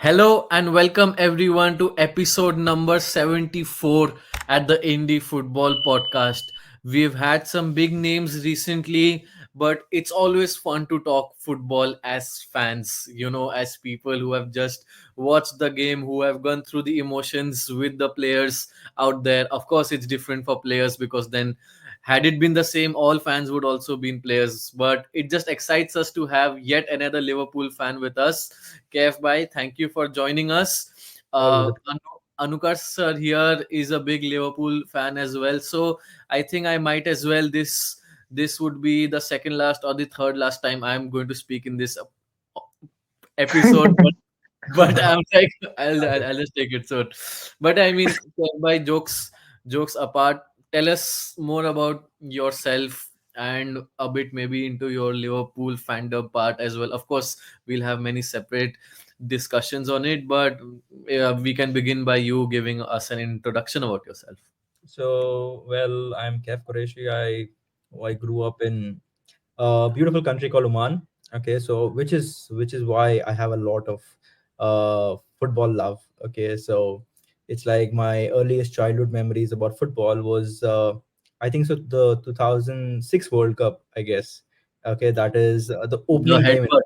Hello and welcome everyone to episode number 74 at the Indie Football Podcast. We've had some big names recently, but it's always fun to talk football as fans, as people who have just watched the game, who have gone through the emotions with the players out there. Of course, it's different for players because then had it been the same, all fans would also been players. But it just excites us to have yet another Liverpool fan with us. KF bhai, thank you for joining us. Well, Anukarsh sir here is a big Liverpool fan as well, so I think I might as well. This would be the second last or the third last time I'm going to speak in this episode. But I'm like, I'll just take it. So, but I mean, by jokes apart, tell us more about yourself and a bit maybe into your Liverpool fandom part as well. Of course, we'll have many separate discussions on it, but we can begin by you giving us an introduction about yourself. I'm KAIF Qureshi. I grew up in a beautiful country called Oman. Okay, so which is why I have a lot of football love. Okay, so it's like my earliest childhood memories about football was I think so the 2006 World Cup, I guess. Okay, that is the The opening game. headbutt.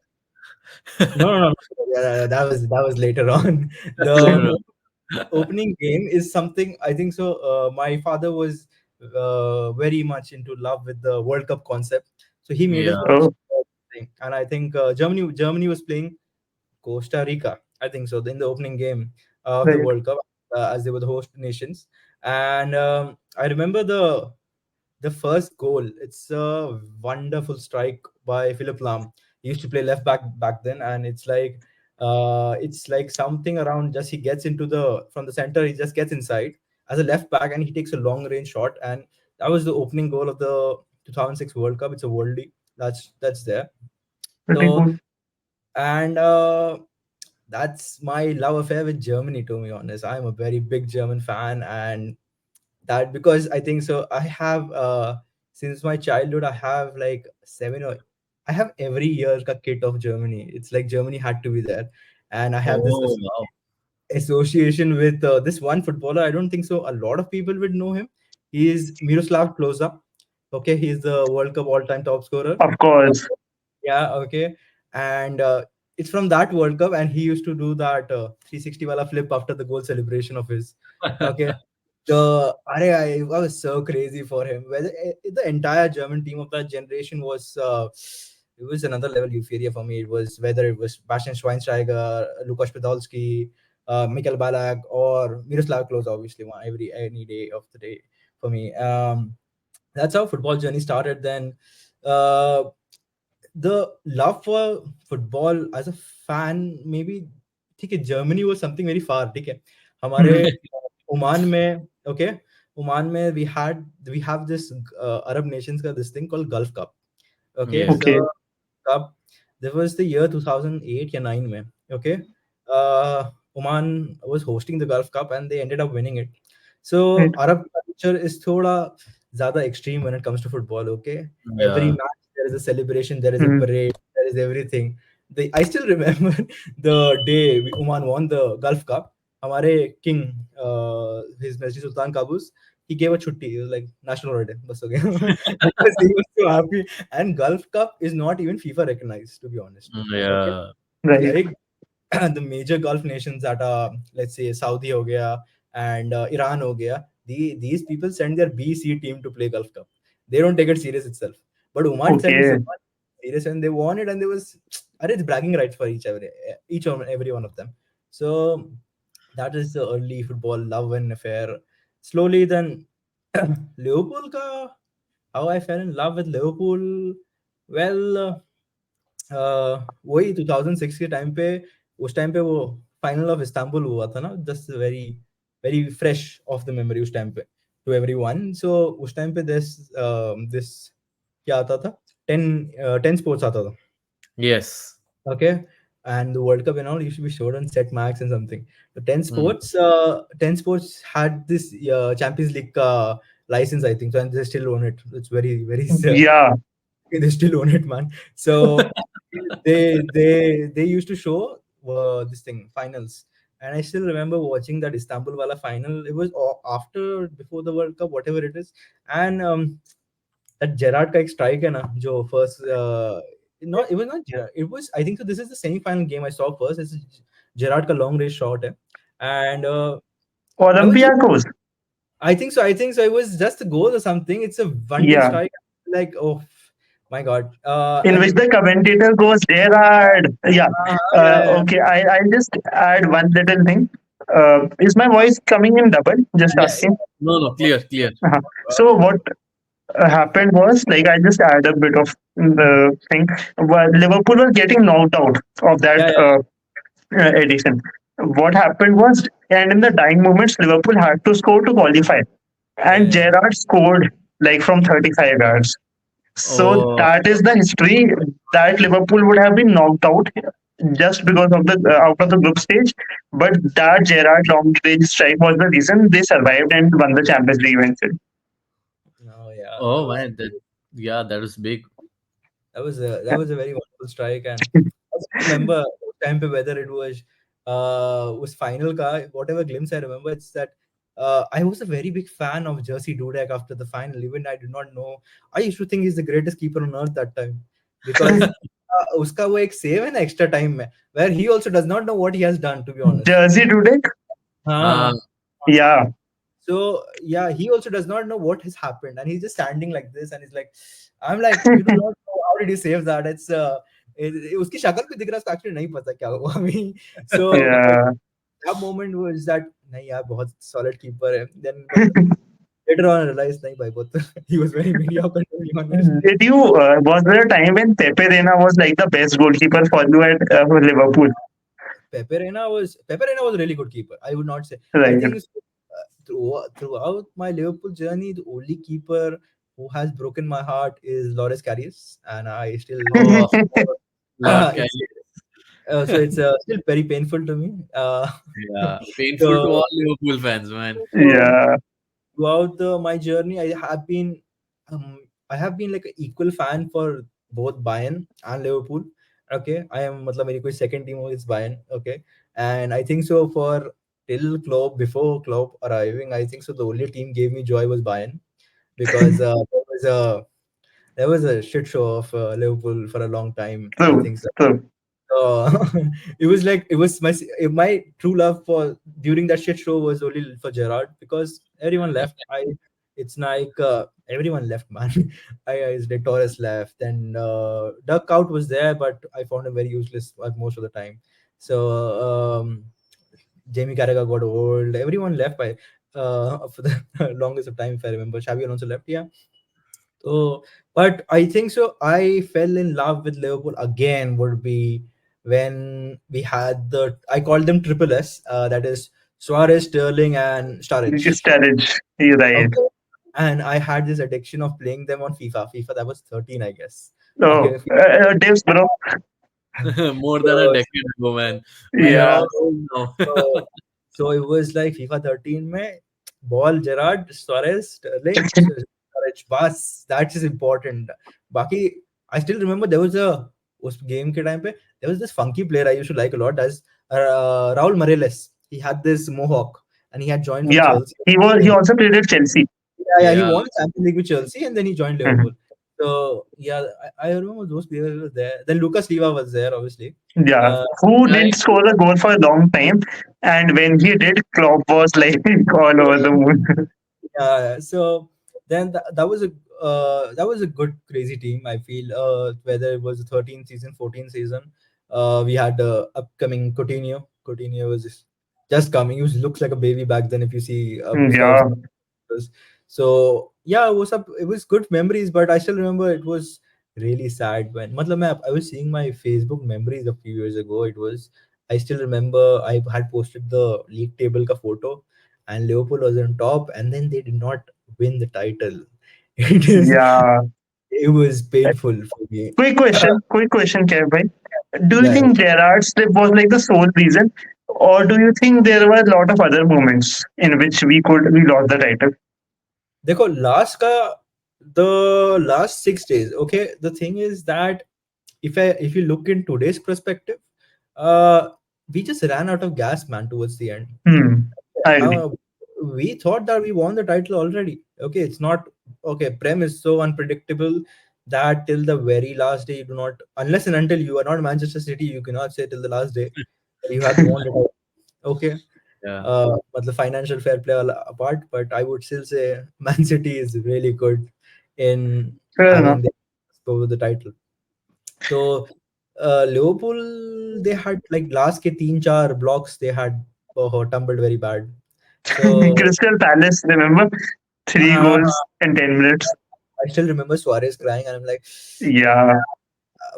No, no, no, no. Yeah, that was later on. No, The no. opening game is something I think so. My father was very much into love with the World Cup concept, so he made us Yeah. watch thing. And I think Germany was playing Costa Rica. I think so in the opening game of the Right. World Cup, as they were the host nations. And I remember the first goal. It's a wonderful strike by Philip Lahm. He used to play left back then, and it's like something around. Just he gets into the from the center. He just gets inside as a left back, and he takes a long range shot. And that was the opening goal of the 2006 World Cup. It's a worldie. That's there. Pretty So good. and that's my love affair with Germany. To be honest, I'm a very big German fan, and that because I think so. I have since my childhood, I have like seven or I have every year a kit of Germany. It's like Germany had to be there, and I have this Oh wow. association with this one footballer. I don't think so. A lot of people would know him. He is Miroslav Klose. Okay, he's the World Cup all-time top scorer. Of course. Yeah, okay. And it's from that World Cup, and he used to do that 360 wala flip after the goal celebration of his. Okay. I was so crazy for him. Whether the entire German team of that generation was it was another level euphoria for me. It was whether it was Bastian Schweinsteiger, Lukas Podolski, Mikel Ballack, or Miroslav Klose, obviously one every any day of the day for me. That's how football journey started. Then uh, the love for football as a fan, maybe ठीक है Germany was something very far. ठीक है हमारे Oman में okay Oman में we have this Arab nations का this thing called Gulf Cup. Okay, Yes. the Okay. cup, there was the year 2008 या 9 में. Okay, uh, Oman was hosting the Gulf Cup and they ended up winning it. So Right. Arab culture is थोड़ा ज़्यादा extreme when it comes to football. Okay, every Yeah. match there is a celebration, there is a Mm. parade, there is everything. I still remember the day Oman won the Gulf Cup. हमारे king, His Majesty Sultan Qaboos, he gave a chutti. He was like national holiday. बस हो गया. Because he was so happy. And Gulf Cup is not even FIFA recognized, to be honest. Okay, Yeah. Right. like the major Gulf nations that are, let's say, Saudi ho gaya and Iran ho gaya, these people send their B C team to play Gulf Cup. They don't take it serious itself. But Oman sent it so Okay. much serious, and they won it, and there was it's bragging rights for each and every one of them. So that is the early football love and affair. Slowly, then Liverpool ka, how I fell in love with Liverpool. Well, वही 2006 के time पे उस time पे वो final of Istanbul हुआ था ना, just very very fresh of the memory उस टाइम पे टू एवरीवन. सो उस टाइम पे दिस क्या आता था, 10 स्पोर्ट्स आता था. Yes. Okay, and the World Cup and all used to be showed on Set Max and something. The 10 Mm. sports, 10 sports had this Champions League license, I think, so, and they still own it. It's very very Yeah. they still own it, man. So they used to show this thing finals, and I still remember watching that Istanbul wala final. It was after before the World Cup, whatever it is, and that Gerrard का एक strike है ना जो first not it was not Gerrard, it was I think so this is the semi-final game I saw first. It's Gerrard का long range shot है, and I was just Olympiacos. I think so it was just a goal or something. It's a one day Yeah, strike, like oh my god, in and which it the was commentator goes, Gerard. Yeah. yeah, yeah, Okay, I'll just add one little thing. Is my voice coming in double? Just yeah, asking. No, no, clear, clear. Uh-huh. So what happened was, like, I just add a bit of the thing. Well, Liverpool was getting knocked out of that yeah, yeah, edition. What happened was, and in the dying moments, Liverpool had to score to qualify, yeah, and yeah. Gerrard scored like from 35 yards. So Oh, that is the history that Liverpool would have been knocked out just because of the out of the group stage. But that Gerrard long range strike was the reason they survived and won the Champions League eventually. Oh yeah, that oh was man, that yeah, that was big. that was a very wonderful strike, and I still remember उस time पे whether it was final का whatever glimpse I remember, it's that I was a very big fan of Jersey Dudek after the final. Even I did not know. I used to think he's the greatest keeper on earth that time because उसका वो एक save है ना extra time में where he also does not know what he has done, to be honest. Jersey today, Uh, हाँ. yeah. So yeah, he also does not know what has happened, and he's just standing like this, and he's like, "I'm like, you do not know how did you save that? It's उसकी शक्ल पे दिख रहा है, उसको actually नहीं पता क्या हुआ अभी." So Yeah. that moment was that नहीं यार बहुत solid keeper है. Then but later on I realized नहीं भाई बहुत he was very mediocre, to be honest. Did you was there a time when Pepe Reina was like the best goalkeeper for you at Liverpool? Pepe Reina was a really good keeper. I would not say. I Right. think throughout my Liverpool journey, the only keeper who has broken my heart is Loris Karius, and I still oh, of course, Lord it's Kelly. so it's still very painful to me. Yeah, painful to So, all Liverpool fans, man. so Yeah. throughout my journey, um, I have been like an equal fan for both Bayern and Liverpool. Okay, I am मतलब मेरी कोई second team is Bayern. Okay, and I think so for till Klopp, before Klopp arriving, I think so the only team gave me joy was Bayern because there was a shit show of Liverpool for a long time. I True. think so. True. Uh, it was like it was my true love for during that shit show was only for Gerard because everyone left. It's like everyone left, man. It's like Torres left, and Duck Out was there, but I found him very useless at most of the time. So Jamie Carragher got old. Everyone left by for the longest of time. If I remember, Xavi Alonso left. Yeah, so, but I think so. I fell in love with Liverpool again. Would be when we had I called them Triple S. That is Suarez, Sterling, and Sturridge. Sturridge. You're right. Okay, and I had this addiction of playing them on FIFA. FIFA that was 13, I guess. Oh, Okay, Devs, bro. More than a so decade ago, man. We are Yeah. all old now. so, so it was like FIFA 13 mein ball Gerard, Suarez, Sterling, Sturridge, bas that is important. Baki, I still remember there was a उस game के time पे there was this funky player I used to like a lot as Raul Meireles. He had this mohawk and he had joined from Yeah. Chelsea. He also played at Chelsea. Yeah, he Yeah. won the Champions League with Chelsea and then he joined Liverpool. Mhm. So yeah, I remember those players were there. Then Lucas Leiva was there, obviously. Yeah. Uh, Who Yeah, didn't score a goal for a long time, and when he did, Klopp was like all over the moon. yeah, so then that was a good crazy team. I feel whether it was the 13th season, 14th season, we had upcoming Coutinho. Coutinho was just coming. He looks like a baby back then. If you see Yeah. photos. So yeah, it was good memories, but I still remember it was really sad when I was seeing my Facebook memories a few years ago. I still remember I had posted the league table ka photo and Liverpool was on top and then they did not win the title. It is Yeah. it was painful for me. Quick question, Kev bhai. Do you Yeah. think Gerrard's slip was like the sole reason, or do you think there were a lot of other moments in which we lost the title? देखो the last 6 days, okay, the thing is that if you look in today's perspective, uh we just ran out of gas, man, towards the end. Hmm. I agree. Uh, we thought that we won the title already. Okay, it's not okay. Prem is so unpredictable that till the very last day, you do not, unless and until you are not Manchester City, you cannot say till the last day that you have won the title. Okay, Yeah. but the financial fair play all apart, but I would still say Man City is really good in Fair enough. having the over the title. So Liverpool, they had like last ke teen char blocks they had tumbled very bad. So Crystal Palace, remember? Three uh, goals in 10 minutes. I still remember Suarez crying, and I'm like, Yeah.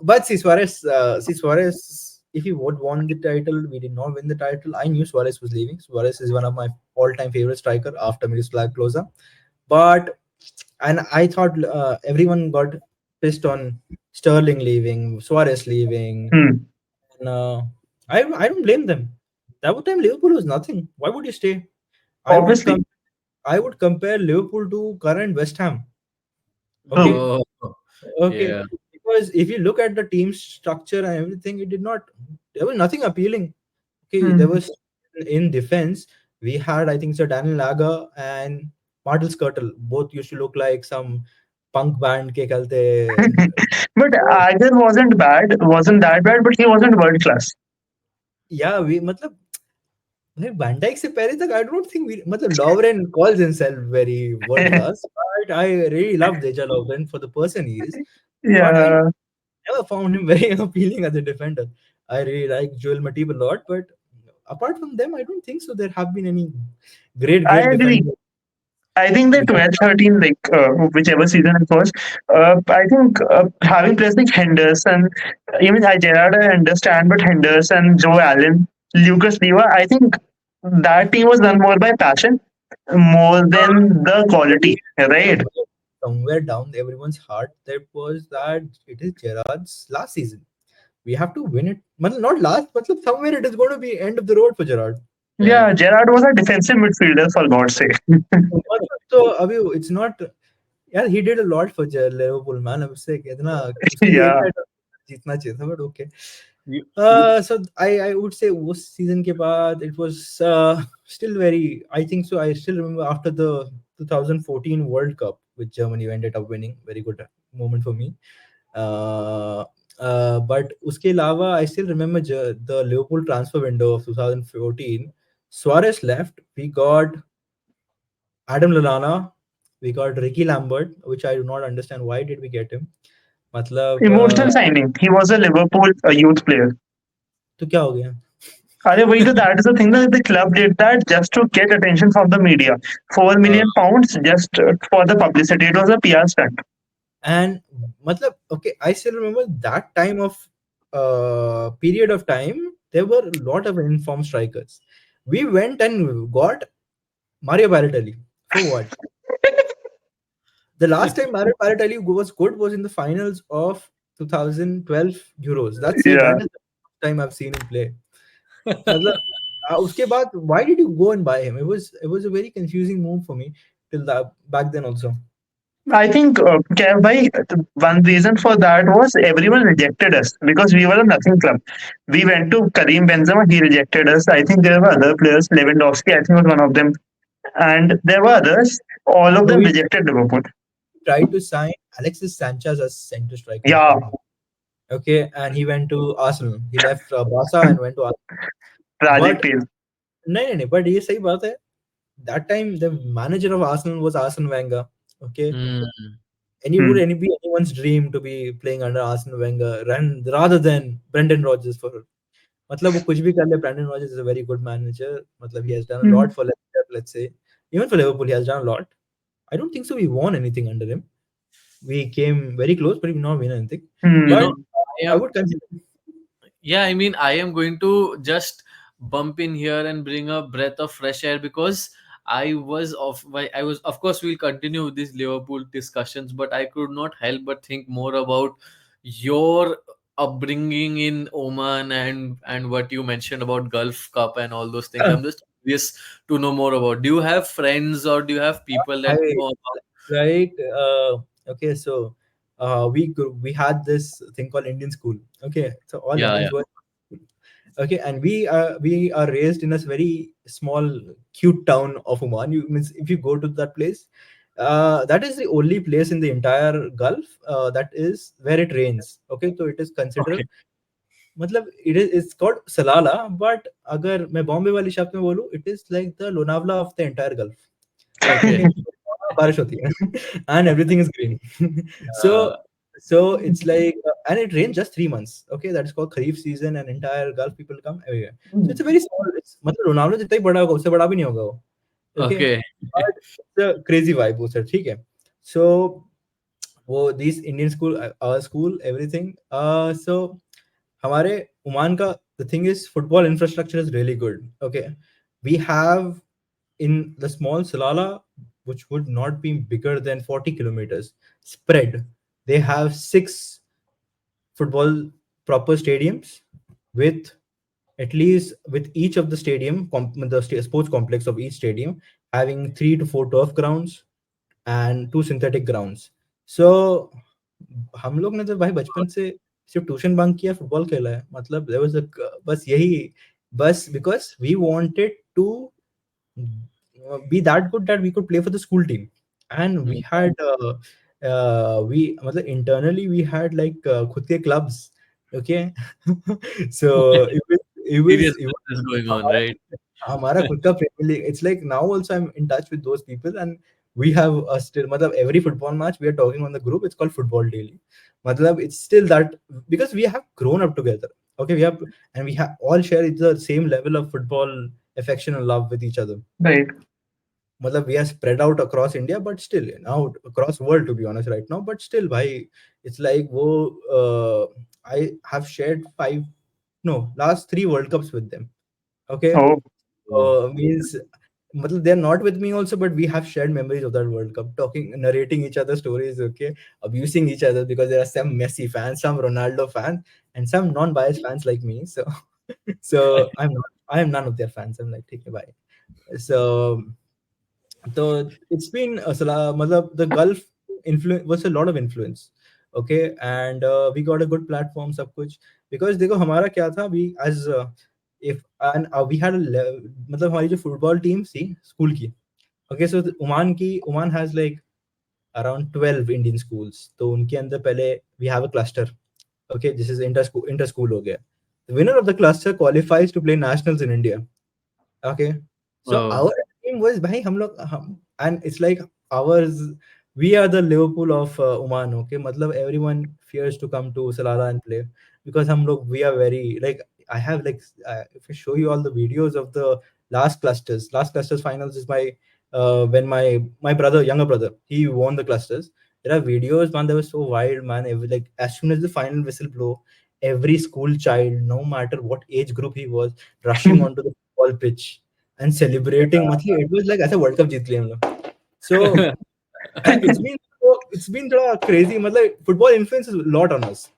but see Suarez, if he would won the title, we did not win the title. I knew Suarez was leaving. Suarez is one of my all-time favorite striker after Miroslav Klose. But and I thought everyone got pissed on Sterling leaving, Suarez leaving, Hmm. and I don't blame them. That time Liverpool was nothing. Why would you stay? I would Obviously. come. I would compare Liverpool to current West Ham. True. Okay, Oh, okay. yeah. Because if you look at the team structure and everything, it did not. There was nothing appealing. Okay, there Hmm. was in defense. We had, I think, Sir Daniel Lager and Martel Skirtle. Both used to look like some punk band ke kalte. But Agar wasn't that bad, but he wasn't world class. Yeah, we matlab like Van Dijk se pehle tak I don't think we matlab Lovren calls himself very world class, but I really love Dejan Lovren for the person he is. But I Yeah, never found him very appealing as a defender. I really like Joel Matip a lot, but apart from them, I don't think so. There have been any I great agree. defenders. I think the We have 12, 13, like whichever season it was, I think having players like Henderson, even Gerrard, I understand, but Henderson, Joe Allen, Lucas Leiva, I think that team was done more by passion more than the quality, right? somewhere down everyone's heart there was that it is Gerard's last season. We have to win it. Not last, but somewhere it is going to be end of the road for Gerard. Yeah. Yeah, Gerrard was a defensive midfielder, for God's sake. So Abhi, it's not. Yeah, he did a lot for Liverpool, man. अब उससे कितना उसके लिए एक Yeah. Title जीतना चाहिए था, but okay. You, So I would say उस season के बाद it was still very. I think so. I still remember after the 2014 World Cup, which Germany ended up winning. Very good moment for me. Uh, but उसके अलावा I still remember the Liverpool transfer window of 2014. Suarez left. We got Adam Lallana. We got Ricky Lambert, which I do not understand. Why did we get him? मतलब Emotional signing. He was a Liverpool youth player. तो क्या हो गया? अरे वही तो that is the thing that the club did that just to get attention from the media. 4 million pounds just for the publicity. It was a PR stunt. And मतलब okay, I still remember that time of period of time. There were a lot of informed strikers. We went and got Mario Balotelli for what? The last time Mario Balotelli was good was in the finals of 2012 Euros. That's it. Yeah. That is the first time I've seen him play. मतलब उसके बाद why did you go and buy him? It was a very confusing move for me till that back then also. I think Kev bhai, one reason for that was everyone rejected us because we were a nothing club. We went to Karim Benzema, he rejected us. I think there were other players, Lewandowski, I think was one of them, and there were others. All of No, them we rejected Liverpool. tried to sign Alexis Sanchez as center striker if Yeah, you remember. Okay, and he went to Arsenal. He left Barca and went to Arsenal. tragic But tale. नहीं, but ये सही बात है. That time the manager of Arsenal was Arsene Wenger. Okay, mm, and it would Hmm. any be anyone's dream to be playing under Arsene Wenger rather than Brendan Rodgers for. मतलब वो कुछ भी कर ले, Brendan Rodgers is a very good manager. मतलब he has done a Hmm. lot for Leicester, let's say. Even for Liverpool, he has done a lot. I don't think so. We won anything under him. We came very close, but we did not win anything. you But know, Hmm. I I am. would consider. Yeah, I mean, I am going to just bump in here and bring a breath of fresh air because I was, of course, we'll continue with these Liverpool discussions, but I could not help but think more about your upbringing in Oman and what you mentioned about Gulf Cup and all those things. I'm just curious to know more about. Do you have friends or do you have people that I know about? like okay, so we had this thing called Indian school. Okay, so all Yeah, yeah. Indians were. Okay, and we are raised in a very small cute town of Oman. You means if you go to that place, that is the only place in the entire Gulf that is where it rains. Okay, so it is considered, Okay. मतलब it's called Salala, but अगर मैं बॉम्बे वाली शब्द में बोलूँ, it is like the Lonavala of the entire Gulf. Like Okay. okay, बारिश होती है and everything is green. so Uh, so it's like and it rains just 3 months. Okay, that is called Kharif season and entire Gulf people come everywhere. So it's a very small. It's मतलब लोनावला जितना ही बड़ा होगा उससे बड़ा भी नहीं होगा वो. Okay, okay. but it's a crazy vibe वो सर ठीक है. So वो these Indian school our school everything. So हमारे ओमान का the thing is football infrastructure is really good. Okay, we have in the small Salala, which would not be bigger than 40 kilometers spread, they have 6 football proper stadiums with at least with each of the sports complex of each stadium having 3 to 4 turf grounds and 2 synthetic grounds. So हम लोग ने तो भाई बचपन से सिर्फ tuition bunk किया football खेला है मतलब देयर वाज बस यही बस because we wanted to be that good that we could play for the school team and we Hmm. had we मतलब internally we had like खुद के clubs. Okay. So Serious it was business going on, हमारा right? हमारा खुद का Premier League. It's like now also I'm in touch with those people and we have a still मतलब every football match we are talking on the group. It's called Football Daily. मतलब it's still that because we have grown up together. Okay, we have and we have all share the same level of football affection and love with each other. Right. मतलब we are spread out across India, but still now across world to be honest right now. But still, भाई, it's like वो I have shared last 3 World Cups with them. Okay, Oh, Oh, means मतलब they're not with me also, but we have shared memories of that World Cup, talking, narrating each other stories. Okay, abusing each other because there are some Messi fans, some Ronaldo fans, and some non-biased fans like me. So, so I am none of their fans. I'm like, take it, bye. So it's been matlab, the Gulf influence was a lot of influence. Okay, and we got a good platform सब कुछ because देखो हमारा क्या था we as if and we had मतलब हमारी जो football team थी स्कूल की. Okay, so Oman has like around 12 Indian schools. तो उनके अंदर पहले we have a cluster. Okay, this is inter school हो गया. The winner of the cluster qualifies to play nationals in India. Okay. So oh, our team was bhai and it's like ours we are the Liverpool of Oman. Okay, matlab everyone fears to come to Salalah and play because we are very like I have like if I show you all the videos of the last clusters finals is my when my brother younger brother he won the clusters. There are videos man, they were so wild man. Like as soon as the final whistle blow, every school child no matter what age group he was rushing onto the football pitch and celebrating. मतलब it was like ऐसा world cup जीत लिया हम लोग. So and it's been थोड़ा crazy. मतलब football influences a lot on us.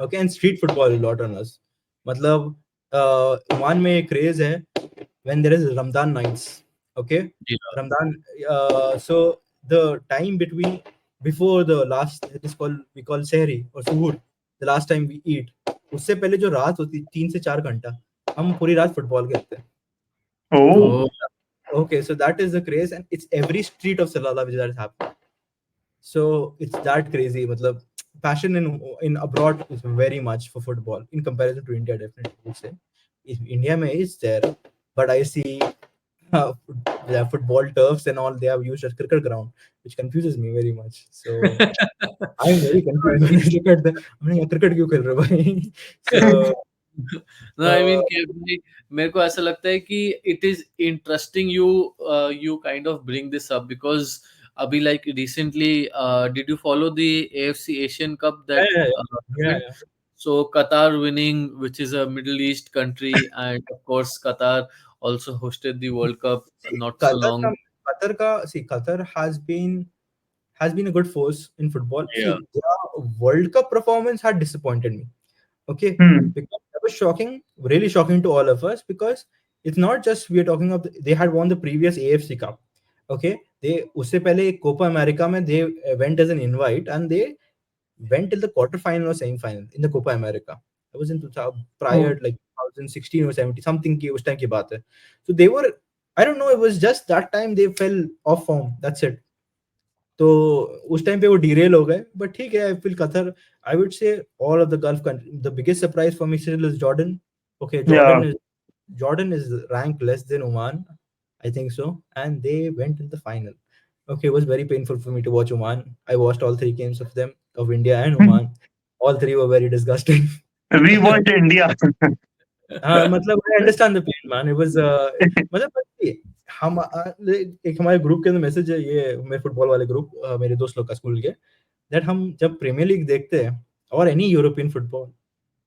Okay, and street football a lot on us. मतलब Oman में एक craze है when there is Ramadan nights. Okay, yeah. Ramadan. So the time before the last it is called we call sehri or suhoor. The last time we eat. उससे पहले जो रात होती 3 से 4 घंटा हम पूरी रात फुटबॉल खेलते हैं. oh, Oh, Okay, so that is the craze, and it's every street of Salalah which that is happening. So it's that crazy. Matlab, passion in abroad is very much for football in comparison to India. Definitely, I would say. India may is there, but I see uh, the football turfs and all they have used as cricket ground, which confuses me very much. So I'm very confused when I look at the. I mean, cricket क्यों खेल रहे हो भाई? So no, I mean, कि मेरे को ऐसा लगता है कि it is interesting you kind of bring this up because अभी like recently did you follow the AFC Asian Cup yeah, that yeah, yeah, happened? yeah. So Qatar winning, which is a Middle East country, and of course Qatar also hosted the World Cup See, not so long. Qatar has been a good force in football. Yeah. See, their World Cup performance had disappointed me. Okay, hmm. because that was shocking, really shocking to all of us because it's not just we are talking of they had won the previous AFC Cup. Okay, they उससे पहले Copa America में they went as an invite and they went till the quarter final or semi final in the Copa America. That was in 2000 Oh, prior like 2016 or 17 something की उस time की बात है. So they were, I don't know, it was just that time they fell off form. That's it. तो उस time पे वो derail हो गए, बट ठीक है. I feel Qatar, I would say all of the gulf country, the biggest surprise for me still is Jordan. Okay, Yeah. Jordan is ranked less than Oman, I think so, and they went in the final. Okay, it was very painful for me to watch Oman. I watched all 3 games of them, of India and Oman. All three were very disgusting. We watched India. हाँ, मतलब I understand the pain, man. It was मतलब हम एक हमारे group के अंदर message है, ये मेरे फुटबॉल वाले ग्रुप, मेरे दोस्त लोग का स्कूल के, दैट हम जब प्रीमियर लीग देखते हैं और any European football,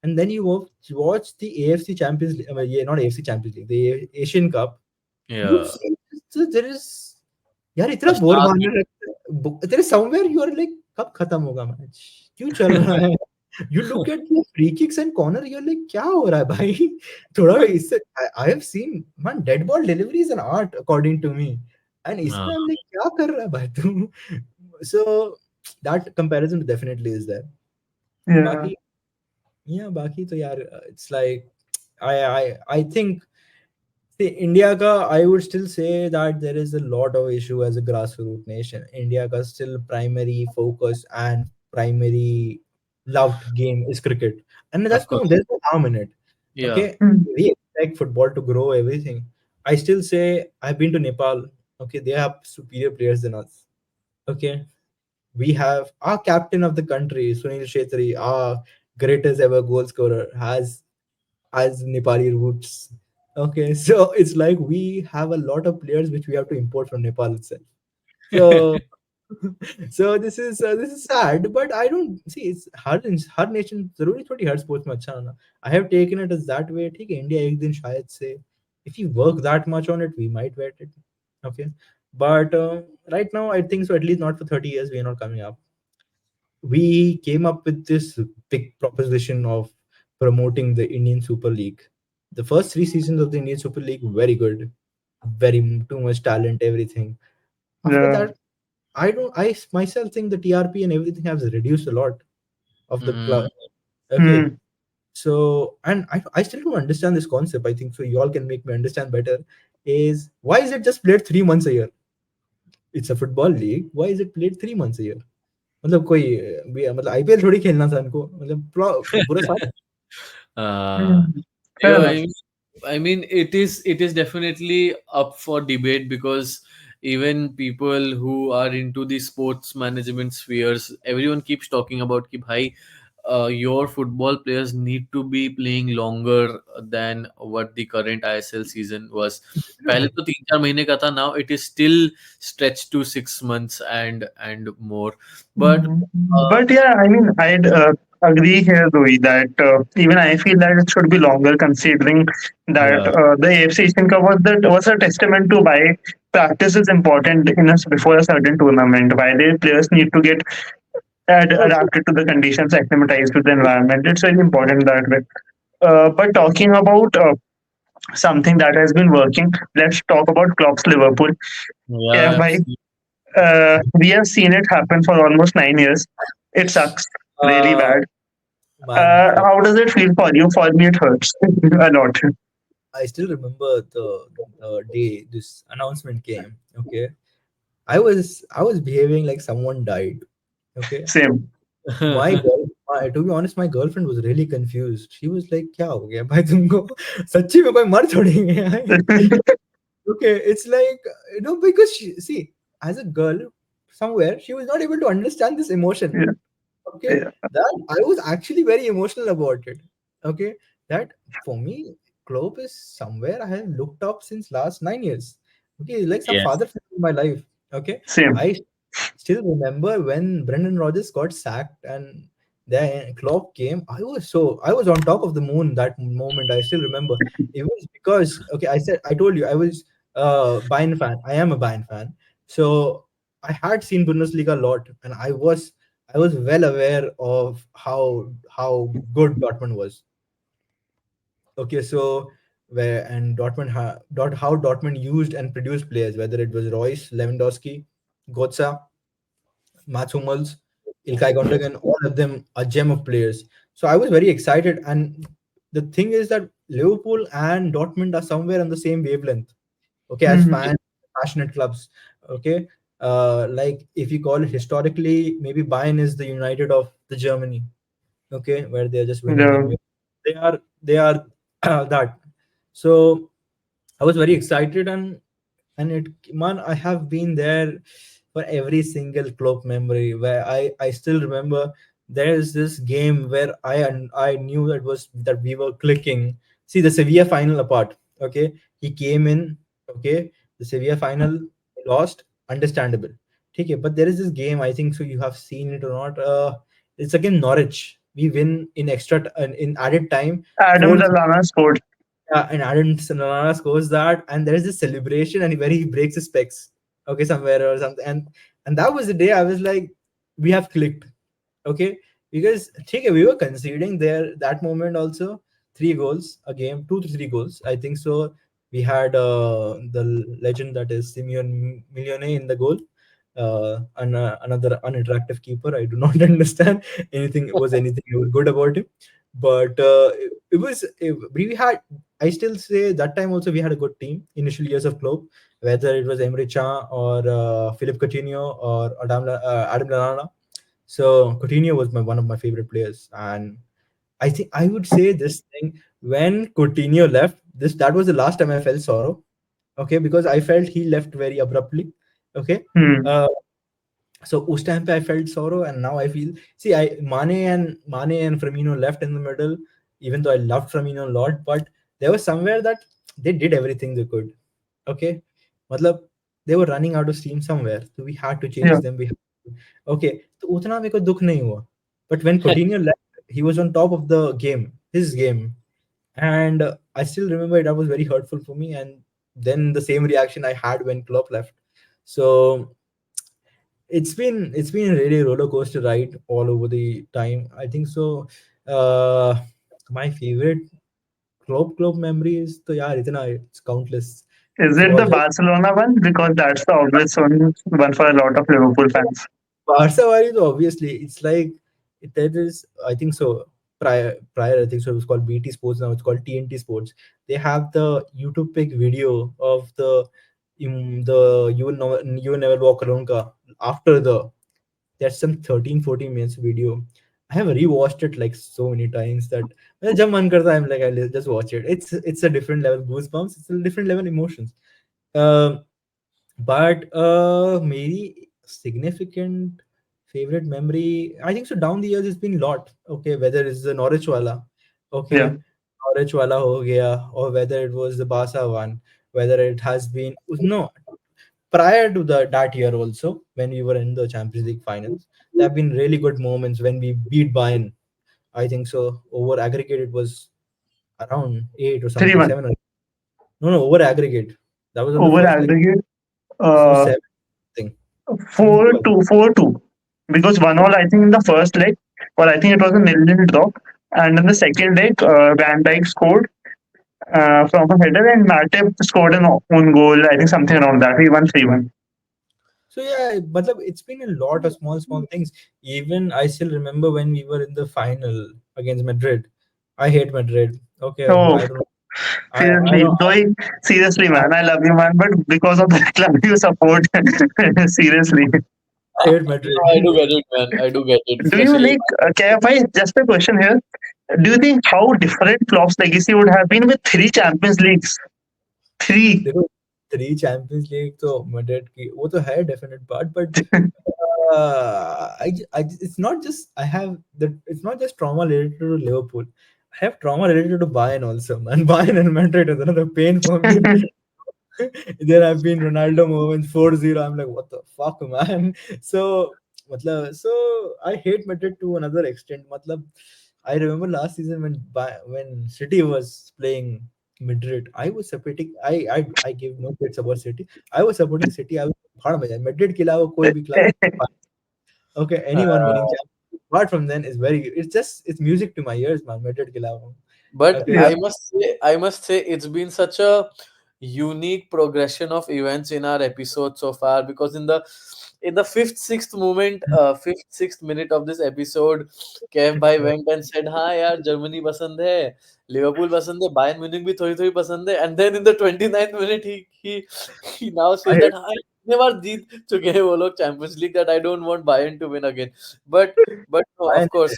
and then you watch the AFC Champions League, yeah, not AFC Champions League, the Asian Cup. You Yeah. see, so there is, यार इतना A बोर stark मारने लगता है. There is somewhere you are like, कब खत्म होगा match, क्यों चल रहा है. You look at the free kicks and corner, you're like, क्या हो रहा है भाई. थोड़ा इससे I have seen, man, dead ball delivery is an art according to me, and इसमें I'm like, क्या कर रहा है भाई तू. So that comparison definitely is there. Yeah. बाकी, yeah, बाकी तो यार, it's like, I think, see, India ka, I would still say that there is a lot of issue as a grassroots nation. India ka still primary focus and primary loved game is cricket, and Of that's no, course. there's no harm in it. Yeah. Okay, Mm. we expect football to grow everything. I still say I've been to Nepal. Okay, they have superior players than us. Okay, we have our captain of the country, Sunil Shetty, our greatest ever goal scorer, has Nepali roots. Okay, so it's like we have a lot of players which we have to import from Nepal itself. So, so this is sad, but I don't see, it's her nation जरूरी थोड़ी हर sports में अच्छा होना. I have taken it as that way. ठीक है, India एक दिन शायद से, if you work that much on it, we might get it. Okay, but right now I think so. At least not for 30 years, we are not coming up. We came up with this big proposition of promoting the Indian Super League. The first 3 seasons of the Indian Super League, very good, very too much talent, everything. After Yeah. that, I myself think the TRP and everything has reduced a lot of the Mm, club. Okay, Mm. so, and I still don't understand this concept. I think so. You all can make me understand better. Is why is it just played 3 months a year? It's a football league. Why is it played 3 months a year? मतलब कोई मतलब IPL थोड़ी खेलना था इनको, मतलब पूरा साल. uh, Mm. Fair yeah, enough. I mean, it is definitely up for debate because even people who are into the sports management spheres, everyone keeps talking about कि भाई, your football players need to be playing longer than what the current ISL season was. पहले तो 3-4 महीने का था. Now it is still stretched to 6 months and more. But Mm. uh, But yeah, I mean, I'd agree here, Doi, that even I feel that it should be longer, considering that yeah, the AFC Asian Cup was a testament to why practice is important in us before a certain tournament. Why the players need to get adapted to the conditions, acclimatized to the environment. It's very important that way. But talking about something that has been working, let's talk about Klopp's Liverpool. Yeah, yeah, why? We have seen it happen for almost 9 years. It sucks really uh, bad. man, How does it feel for you? For me, it hurts a lot. I still remember the day this announcement came. Okay, I was behaving like someone died. Okay, Same. to be honest, my girlfriend was really confused. She was like, "क्या हो गया भाई तुमको? सच्ची में कोई मर थोड़ी गया है?" Okay, it's like, because see, as a girl, somewhere she was not able to understand this emotion. Yeah, Okay, yeah, that I was actually very emotional about it. Okay, that for me, Klopp is somewhere I have looked up since last 9 years. Okay, like some yes. father figure in my life. Okay, same. I still remember when Brendan Rodgers got sacked and then Klopp came. I was on top of the moon that moment. I still remember. It was because, okay, I told you I was Bayern fan. I am a Bayern fan. So I had seen Bundesliga a lot, and I was well aware of how good Dortmund was. Okay, so where and how Dortmund used and produced players, whether it was Royce, Lewandowski, Götze, Mats Hummels, Ilkay Gundogan, all of them a gem of players. So I was very excited, and the thing is that Liverpool and Dortmund are somewhere on the same wavelength. Okay, as Hmm. fans, passionate clubs. Okay, like if you call it historically, maybe Bayern is the United of the Germany. Okay, where they are just winning Yeah. and winning. They are that. So I was very excited, and it, man, I have been there for every single club memory where I still remember there is this game where I knew that was that we were clicking. See the Sevilla final apart. Okay, he came in. Okay, the Sevilla final lost, understandable. Okay, but there is this game. I think so. You have seen it or not? It's again Norwich. We win in in added time. Adam 4. Lallana scored. Yeah, and Aaron Sonara scores that, and there is this celebration, and where he breaks his specs, okay, somewhere or something, and that was the day I was like, we have clicked, okay, because okay, we were conceding there that moment also 3 goals a game, 2 to 3 goals, I think so. We had the legend that is Simeon Millionet in the goal, and another unattractive keeper. I do not understand anything good about him, but we had. I still say that time also we had a good team initial years of club, whether it was Emre Can or Philip Coutinho or Adam Lallana. So Coutinho was one of my favorite players, and I think I would say this thing when Coutinho left. That was the last time I felt sorrow. Okay, because I felt he left very abruptly. Okay, Hmm. uh, so उस time पे I felt sorrow, and now I feel, see, Mane and Firmino left in the middle, even though I loved Firmino a lot, but there was somewhere that they did everything they could. Okay, मतलब they were running out of steam somewhere, so we had to Yeah. change them. Okay, तो उतना मेरे को दुख नहीं हुआ. But when Coutinho left, he was on top of the game, his game, and I still remember that was very hurtful for me. And then the same reaction I had when Klopp left. So it's been a really roller coaster ride all over the time. I think so. Uh, my favorite club memory is the, yeah, it's countless. Is So it the always Barcelona one? Because that's the obvious one for a lot of Liverpool fans. Barca wise, obviously, it's like there is. I think so. Prior, I think so. It was called BT Sports. Now it's called TNT Sports. They have the YouTube pic video of the you will never walk alone ka after the. That's some 13-14 minutes video. I have rewatched it like so many times that when jab man karta, I'm like, I'll just watch it. It's a different level goosebumps. It's a different level emotions. Uh, but maybe significant favorite memory, I think so. Down the years, it's been lot. Okay, whether it's the Norwich wala, Yeah. okay, Norwich wala ho gaya, or whether it was the Barca one, whether it has been no prior to that year also when we were in the Champions League finals. There have been really good moments when we beat Bayern. I think so. Over aggregate, it was around 8 or something, 3-1. 7 or no, over aggregate. That was on the Over first leg. aggregate, So uh, 7 thing. 4 7-2. 2, 4-2. Because 1-all, I think, in the first leg, or I think it was a nil-nil draw. And in the second leg, Van Dijk scored from a header, and Matip scored an own goal. I think something around that. We won 3-1. So yeah, but it's been a lot of small things. Even I still remember when we were in the final against Madrid. I hate Madrid. Okay, Oh, I don't know. I seriously, don't. Doi, seriously, I man, I love you, man, but because of the club you support, seriously. hate No, Madrid. I do get it, man. I do get it, Do you especially. like, KFI, just a question here. Do you think how different Klopp's legacy would have been with 3 Champions Leagues? Three. देखो 3 Champions League तो Madrid की वो तो है definite part, but it's not just I have the it's not just trauma related to Liverpool. I have trauma related to Bayern also, man. Bayern and Madrid is another pain for me. There have been Ronaldo moments 4-0. I'm like, what the fuck, man? So, so I hate Madrid to another extent. I remember last season when City was playing Madrid, I was supporting. I give no shits about City. I was supporting City. I was भाड़ में जाए. Madrid के अलावा कोई भी club. Okay, anyone winning Uh, champions. Apart from then, it's music to my ears, man. Madrid के अलावा. but Okay, Yeah. I must say, it's been such a unique progression of events in our episode so far, because in the fifth sixth minute of this episode, Kev bhai went and said, "हाँ यार, Germany पसंद है, Liverpool पसंद है, Bayern Munich भी थोड़ी थोड़ी पसंद है," and then in the 29th minute he now says I that हाँ, इतने बार जीत चुके हैं वो लोग Champions League that I don't want Bayern to win again. But no, of Bayern course.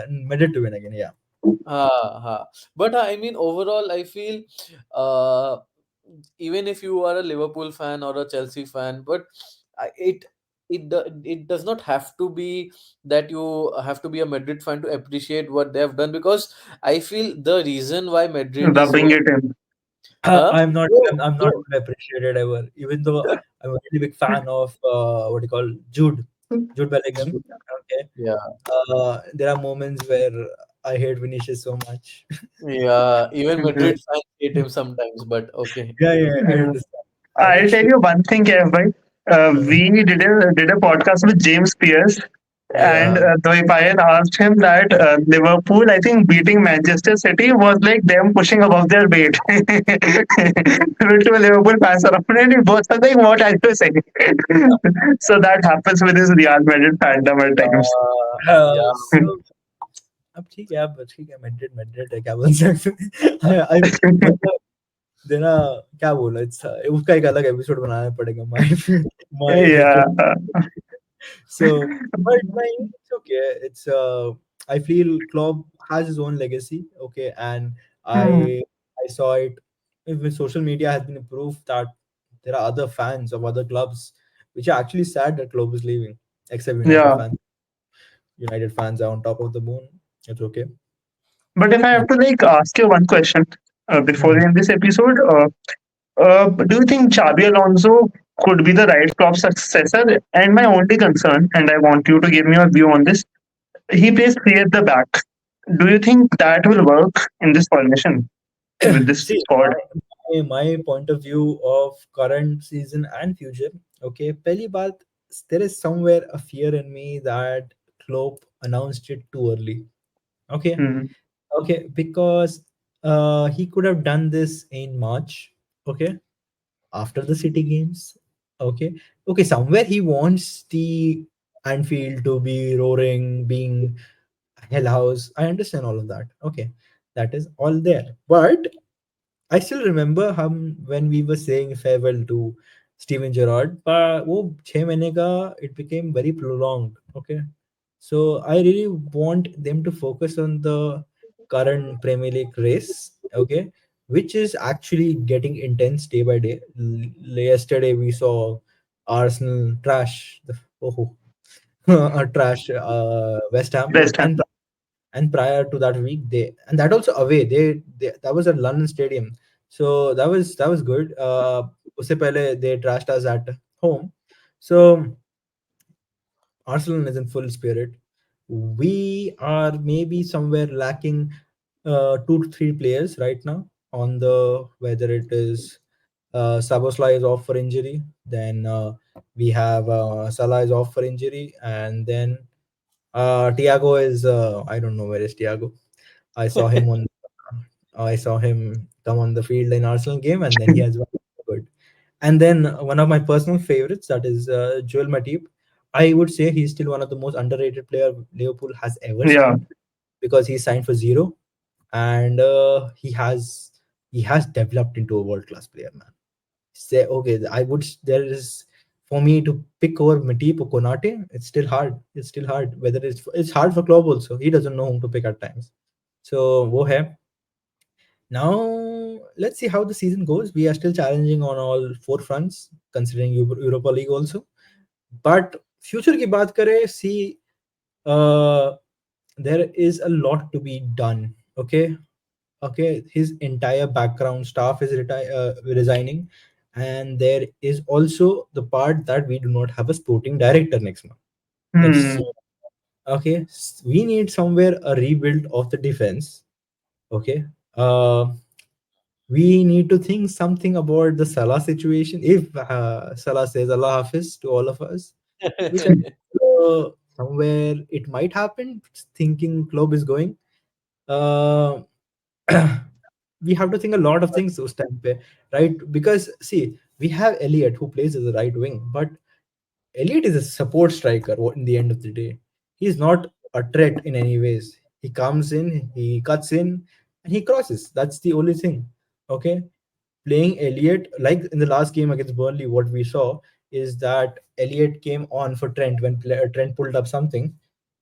Madrid to win again. Yeah. But I mean, overall, I feel, uh, even if you are a Liverpool fan or a Chelsea fan, but it does not have to be that you have to be a Madrid fan to appreciate what they have done, because I feel the reason why Madrid is Rubbing so, it in. huh? I'm not. No, I'm not no. going to appreciate it ever. Even though I'm a really big fan of what do you call Jude Bellingham. Okay. Yeah, There are moments where I hate Vinicius so much. yeah. Even Mhm. Madrid fans hate him sometimes, but okay. Yeah, yeah, I Yeah. understand. I'll tell Still, you one thing, KF bhai. uh, We did a podcast with James Pierce, and yeah, Dwaipayan asked him that Liverpool, I think, beating Manchester City was like them pushing above their weight. With two Liverpool fans around, and we both are like, "What are you saying?" So that happens with his Real Madrid fandom at times. Yeah. so अब ठीक है अब ठीक है Madrid Madrid है क्या बोल सकते हैं I मतलब देना क्या बोला इट्स उसका एक अलग एपिसोड बनाना पड़ेगा my Yeah. hatred. So, but it's okay. I feel Klopp has his own legacy. Okay, and Hmm. I saw it. With social media has been proof that there are other fans of other clubs which are actually sad that Klopp is leaving. Except United Yeah. fans. United fans are on top of the moon. It's okay. But if I have And to like ask you one question before we Mhm. end this episode, do you think Xabi Alonso could be the right Klopp successor? And my only concern, and I want you to give me your view on this, he plays three at the back. Do you think that will work in this formation with this See, squad? my point of view of current season and future. Okay, पहली बात, there is somewhere a fear in me that Klopp announced it too early. Okay, Hmm. okay, because he could have done this in March. Okay, after the City games. Okay, okay, somewhere he wants the Anfield to be roaring, being hell house. I understand all of that. Okay, that is all there, but I still remember when we were saying farewell to Steven Gerrard, but वो 6 महीने का it became very prolonged. Okay, so I really want them to focus on the current Premier League race. Okay, which is actually getting intense day by day. Yesterday we saw Arsenal trash the oh, trash West Ham, West Ham. and prior to that week they, and that also away, they that was at London Stadium, so that was good. Usse pehle they trashed us at home. So Arsenal is in full spirit. We are maybe somewhere lacking 2 to 3 players right now on the, whether it is Sabosla is off for injury, then we have Salah is off for injury, and then Tiago is I don't know where is Tiago. I saw him on I saw him come on the field in Arsenal game, and then he has one good. And then one of my personal favorites, that is Joel Matip. I would say he's still one of the most underrated player Liverpool has ever Yeah. signed, because he signed for zero, and he has developed into a world class player, man. Say okay, I would there is, for me to pick over Matip or Konate, it's still hard. It's still hard. Whether it's hard for Klopp also. He doesn't know whom to pick at times. So wo hai. Now let's see how the season goes. We are still challenging on all four fronts, considering Europa League also. But future की बात करें, see, uh, there is a lot to be done. Okay, okay. His entire background staff is resigning, and there is also the part that we do not have a sporting director next month. That's Hmm. okay. We need somewhere a rebuild of the defense. Okay. We need to think something about the Salah situation. If Salah says Allah Hafiz to all of us, which I somewhere it might happen, thinking Klopp is going. Uh, we have to think a lot of things those time pe, right? Because see, we have Elliot who plays as a right wing, but Elliot is a support striker in the end of the day. He's not a threat in any ways. He comes in, he cuts in, and he crosses. That's the only thing. Okay. Playing Elliot, like in the last game against Burnley, what we saw is that Elliot came on for Trent when Trent pulled up something.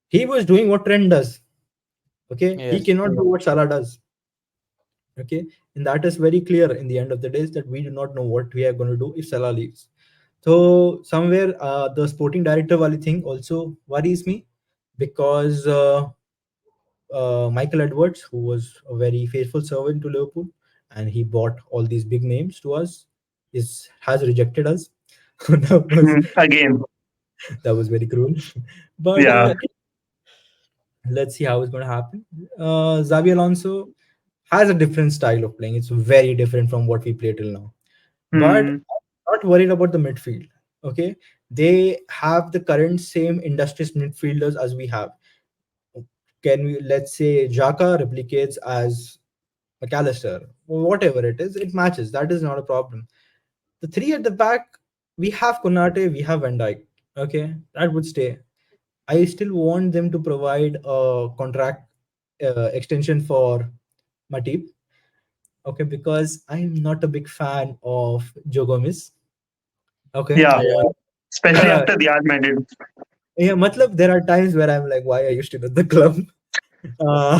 He was doing what Trent does. Okay. He Yes. cannot do what Salah does. Okay. And that is very clear in the end of the day is that we do not know what we are going to do if Salah leaves. So somewhere the sporting director wali thing also worries me because Michael Edwards, who was a very faithful servant to Liverpool, and he bought all these big names to us, is has rejected us. that was Again, that was very cruel. But yeah. let's see how it's going to happen. Xavi Alonso has a different style of playing. It's very different from what we play till now. But Hmm. I'm not worried about the midfield. Okay, they have the current same industrious midfielders as we have. Can we, let's say Jaka replicates as McAllister, whatever it is, it matches. That is not a problem. The three at the back, we have Konate, we have Van Dijk. Okay, that would stay. I still want them to provide a contract extension for Matip. Okay, because I'm not a big fan of Joe Gomez. Okay, Yeah. Yeah. Especially after Riyadh made it. yeah, matlab, there are times where I'm like, why are you still at the club? Uh,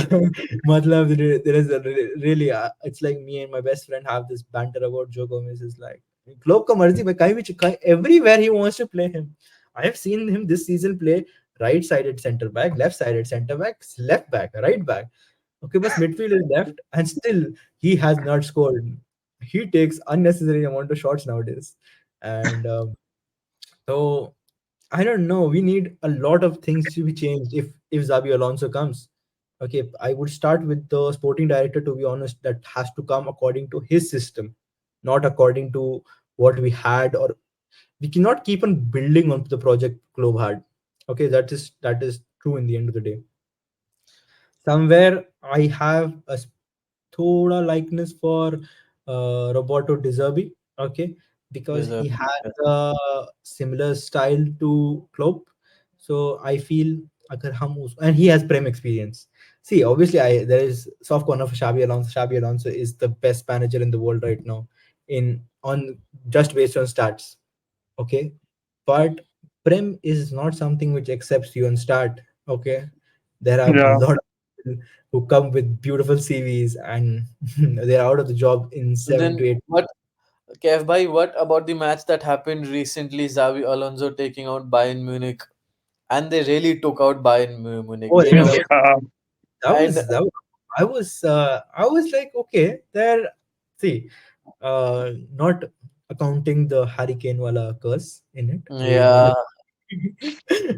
matlab, there is a really, it's like me and my best friend have this banter about Joe Gomez. Is like, Klopp ka marzi, bhai, everywhere he wants to play him. I have seen him this season play right-sided centre back, left-sided centre back, left back, right back. Okay, but midfield is left, and still he has not scored. He takes unnecessary amount of shots nowadays, and so I don't know. We need a lot of things to be changed if Xabi Alonso comes. Okay, I would start with the sporting director. To be honest, that has to come according to his system, not according to what we had. Or we cannot keep on building onto the project Globe had. Okay, that is true in the end of the day. Somewhere I have a thoda likeness for Roberto De Zerbi, okay, because he Deserve. has a similar style to Klopp. So I feel agar and he has prem experience. See, obviously, there is soft corner for Xabi Alonso. Xabi Alonso is the best manager in the world right now, in on just based on stats. Okay, but prem is not something which accepts you on start. Okay, there are a Yeah. lot of people who come with beautiful CVs and they're out of the job in And 7 then to 8. what, Kev bhai, what about the match that happened recently? Xavi Alonso taking out Bayern Munich, and they really took out Bayern Munich. Oh They yeah, never that and was that was, I was like, okay, there, see, not accounting the hurricane wala curse in it, yeah.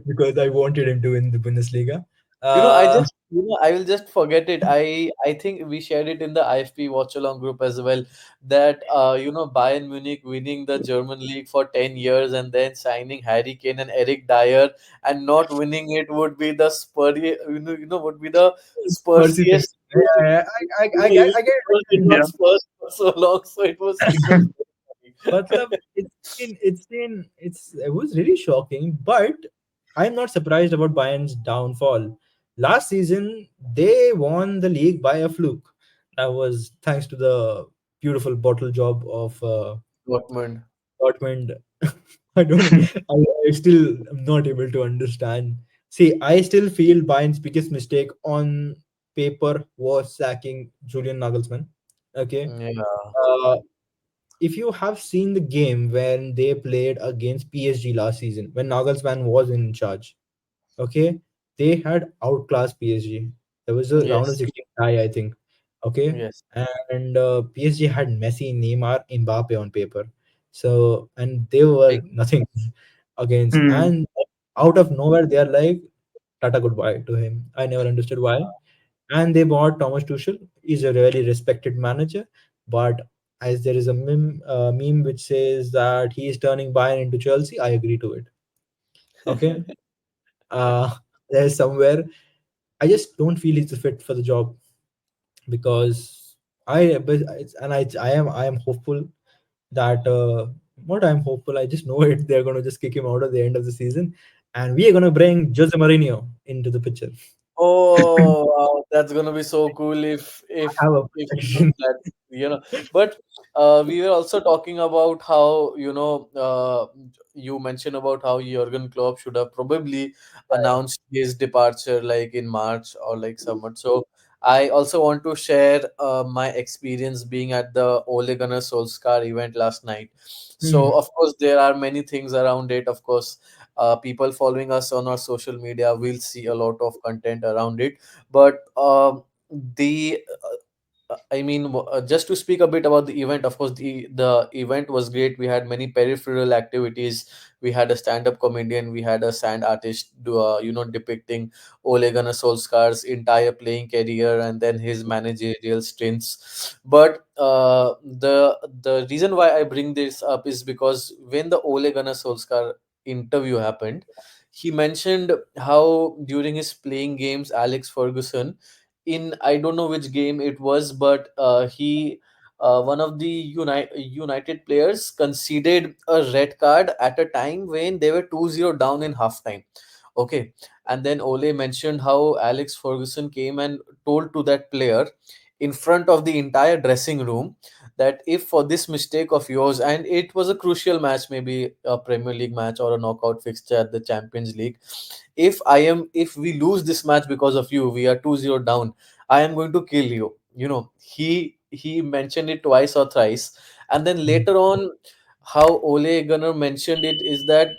because I wanted him to win the Bundesliga. I uh just, I will just forget it. I think we shared it in the IFP watch along group as well, that Bayern Munich winning the German league for 10 years and then signing Harry Kane and Eric Dyer, and not winning it would be the would be the Percy thing. spursiest Yeah, thing. yeah, I get Spurs did Yeah. not Spurs for so long, so it was very it. funny. Matlab, it was really shocking, but I'm not surprised about Bayern's downfall. Last season, they won the league by a fluke. That was thanks to the beautiful bottle job of Dortmund. Dortmund. I don't. I still am not able to understand. See, I still feel Bayern's biggest mistake on paper was sacking Julian Nagelsmann. Okay. Yeah. Uh, if you have seen the game when they played against PSG last season, when Nagelsmann was in charge, okay, they had outclassed PSG. There was a round of Yes. 16 tie, I think. Okay, Yes. and PSG had Messi, Neymar, Mbappe on paper. So, and they were Big. nothing against. Hmm. And out of nowhere, they are like, Tata goodbye to him. I never understood why. And they bought Thomas Tuchel. He's a really respected manager, but as there is a meme which says that he is turning Bayern into Chelsea, I agree to it. Okay, uh, there's somewhere I just don't feel he's a fit for the job because I am hopeful that what I'm hopeful. I just know it. They're gonna just kick him out at the end of the season, and we are gonna bring Jose Mourinho into the picture. Oh, wow, that's gonna be so cool I have a if he does prediction. that, you know. But we were also talking about how, you mentioned about how Jurgen Klopp should have probably announced his departure like in March or like somewhat. So I also want to share my experience being at the Ole Gunnar Solskjaer event last night. Hmm. So of course there are many things around it. Of course, people following us on our social media will see a lot of content around it, but the I mean, just to speak a bit about the event, of course, the event was great. We had many peripheral activities. We had a stand-up comedian. We had a sand artist, depicting Ole Gunnar Solskjaer's entire playing career and then his managerial stints. But the reason why I bring this up is because when the Ole Gunnar Solskjaer interview happened, he mentioned how during his playing games, Alex Ferguson, in I don't know which game it was, but he one of the United players conceded a red card at a time when they were 2-0 down in halftime. Okay, and then Ole mentioned how Alex Ferguson came and told to that player in front of the entire dressing room that if for this mistake of yours, and it was a crucial match, maybe a Premier League match or a knockout fixture at the Champions League, if we lose this match because of you, we are 2-0 down, I am going to kill you. He mentioned it twice or thrice. And then Hmm. later on, how Ole Gunnar mentioned it is that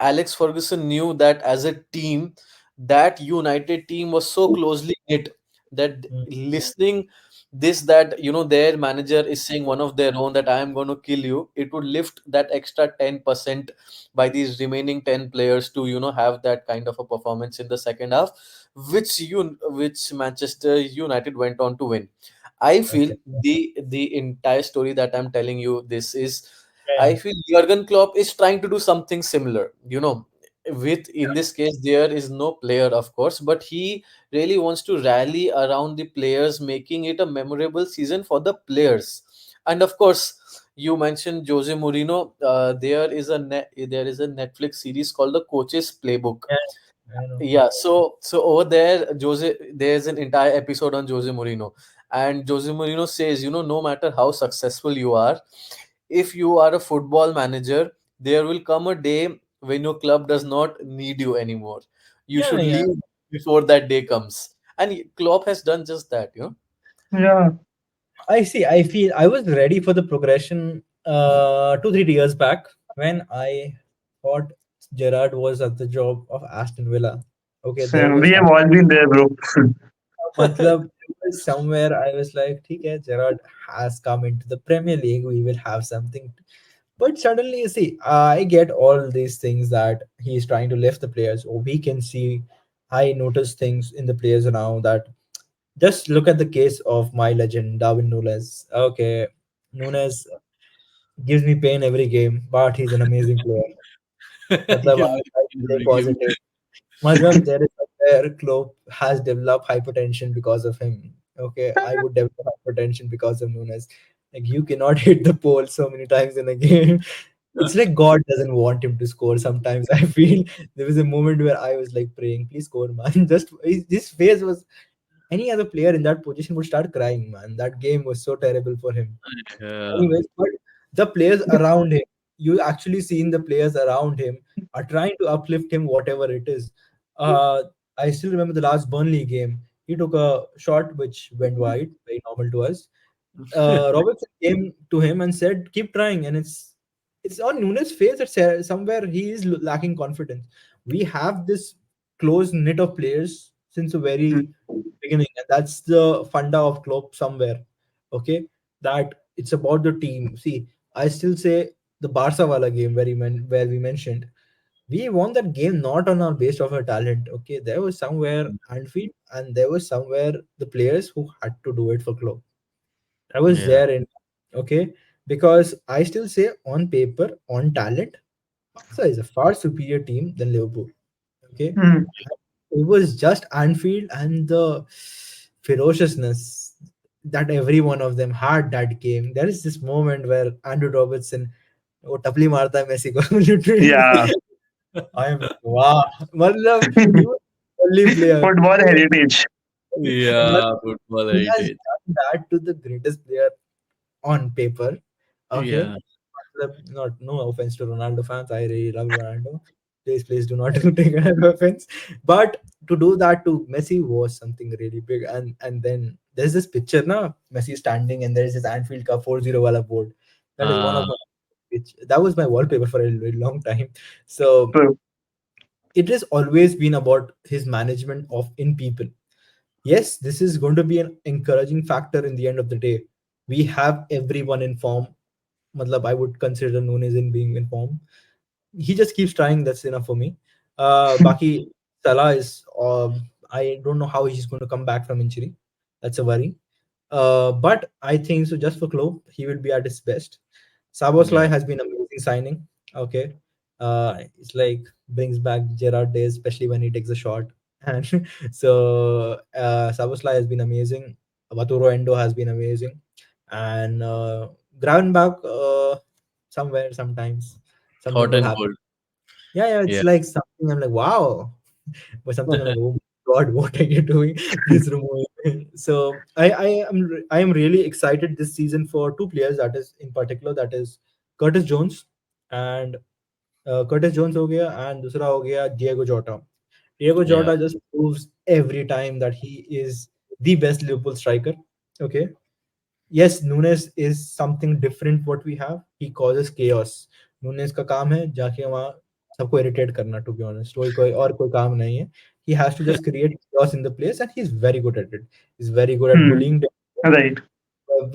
Alex Ferguson knew that as a team, that United team was so closely knit that Hmm. listening this, that their manager is saying one of their own that I am going to kill you, it would lift that extra 10% by these remaining 10 players to have that kind of a performance in the second half, which Manchester United went on to win. I feel Exactly. the entire story that I'm telling you, this is, Yeah. I feel Jurgen Klopp is trying to do something similar. With in this case there is no player, of course, but he really wants to rally around the players, making it a memorable season for the players. And of course, you mentioned Jose Mourinho. There is a Netflix series called The Coach's Playbook. Yeah. I know. Yeah, so over there, there's an entire episode on Jose Mourinho, and Jose Mourinho says, no matter how successful you are, if you are a football manager, there will come a day when your club does not need you anymore. You Yeah. should Yeah. leave before that day comes, and Klopp has done just that. Yeah, I see. I feel I was ready for the progression 2 3 years back when I thought Gerard was at the job of Aston Villa. Okay, there so was we have all been there, bro. matlab, there was somewhere I was like, okay, Gerard has come into the Premier League. We will have something. But suddenly, you see, I get all these things that he's trying to lift the players. Or we can see, I notice things in the players now that just look at the case of my legend, Darwin Nunes. Okay, Nunes gives me pain every game, but he's an amazing player. Matlab, Give I me try to stay every game. positive. Matlab, there is somewhere Klopp has developed hypertension because of him. Okay, I would develop hypertension because of Nunes. Like you cannot hit the pole so many times in a game. It's like God doesn't want him to score. Sometimes I feel there was a moment where I was like praying, please score, man. Just his face was any other player in that position would start crying, man. That game was so terrible for him. Yeah. Anyways, but the players around him, you actually seen the players around him are trying to uplift him, whatever it is. Uh, I still remember the last Burnley game. He took a shot which went wide, very normal to us. Robertson came to him and said, "Keep trying," and it's on Nunes' face that somewhere he is lacking confidence. We have this close knit of players since the very beginning, and that's the funda of Klopp somewhere. Okay, that it's about the team. See, I still say the Barca wala game where we mentioned we won that game not on our base of our talent. Okay, there was somewhere Anfield, and there was somewhere the players who had to do it for Klopp. I was Yeah. there in okay because I still say on paper, on talent, Barca is a far superior team than Liverpool. Okay, Hmm. it was just Anfield and the ferociousness. that every one of them had that game. There is this moment where Andrew Robertson वो टपली मारता है Messi को Yeah. literally. I am like, wow. मतलब he was the only player. Football heritage. Yeah, football He has heritage. done that to the greatest player on paper. Okay. Yeah. Not no offense to Ronaldo fans. I really love Ronaldo. Please do not take an offense. But to do that to Messi was something really big. And then there's this picture now, Messi standing and there's this Anfield Cup 4-0 wala board. That is one of Uh, my that was my wallpaper for a very long time. So True. it has always been about his management of in people. Yes, this is going to be an encouraging factor in the end of the day. We have everyone in form. Matlab, I would consider Nunes in being in form. He just keeps trying. That's enough for me. Baki Salah is. I don't know how he's going to come back from injury. That's a worry. But I think so. Just for Klopp, he will be at his best. yeah. Saboslai has been amazing signing. Okay, it's like brings back Gerard days, especially when he takes a shot. And so Saboslai has been amazing. Baturo Endo has been amazing, and Gravenbach somewhere sometimes something Hot will and happen. cold. Yeah, yeah, it's Yeah. like something I'm like wow, but something I'm like oh God, what are you doing? Please remove it. So I am really excited this season for two players that is in particular that is Curtis Jones and Curtis Jones हो गया and दूसरा हो गया Diego Jota. Diego Yeah. Jota just proves every time that he is the best Liverpool striker. Okay, yes, Nunes is something different what we have. He causes chaos. Nunes का काम है जाके वहाँ सबको irritate करना, to be honest. कोई काम नहीं है. He has to just create chaos in the place and he's very good at it. He's very good at Hmm. bullying them, Right.